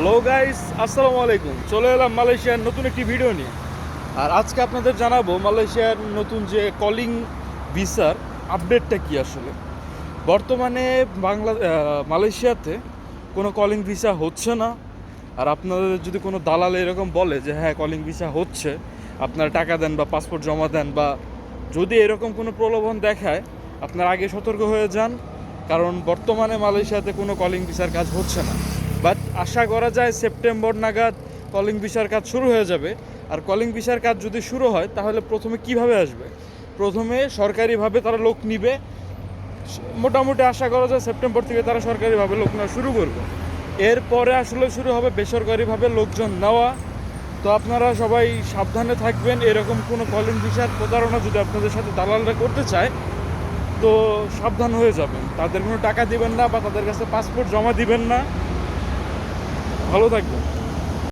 Hello guys, আসসালামু আলাইকুম। চলে এলাম মালয়েশিয়ার নতুন একটি ভিডিও নিয়ে। আর আজকে আপনাদের জানাবো মালয়েশিয়ার নতুন যে কলিং ভিসার আপডেটটা কি আসলে। বর্তমানে মালয়েশিয়াতে কোনো কলিং ভিসা হচ্ছে না। আর আপনাদের যদি কোনো দালাল এরকম বলে যে হ্যাঁ কলিং ভিসা হচ্ছে, আপনারা টাকা দেন বা পাসপোর্ট জমা দেন, বা যদি এরকম কোনো প্রলোভন দেখায়, আপনারা আগে সতর্ক হয়ে যান। কারণ বর্তমানে মালয়েশিয়াতে কোনো কলিং ভিসার কাজ হচ্ছে না। বাট আশা করা যায় সেপ্টেম্বর নাগাদ কলিং ভিসার কাজ শুরু হয়ে যাবে। আর কলিং ভিসার কাজ যদি শুরু হয় তাহলে প্রথমে কিভাবে আসবে? প্রথমে সরকারিভাবে তারা লোক নিবে। মোটামুটি আশা করা যায় সেপ্টেম্বর থেকে তারা সরকারিভাবে লোক নেওয়া শুরু করবে। এরপরে আসলে শুরু হবে বেসরকারিভাবে লোকজন নেওয়া। তো আপনারা সবাই সাবধানে থাকবেন। এরকম কোনো কলিং ভিসার প্রতারণা যদি আপনাদের সাথে দালালরা করতে চায়, তো সাবধান হয়ে যাবেন। তাদের কোনো টাকা দিবেন না বা তাদের কাছে পাসপোর্ট জমা দিবেন না। ভালো থাকবেন।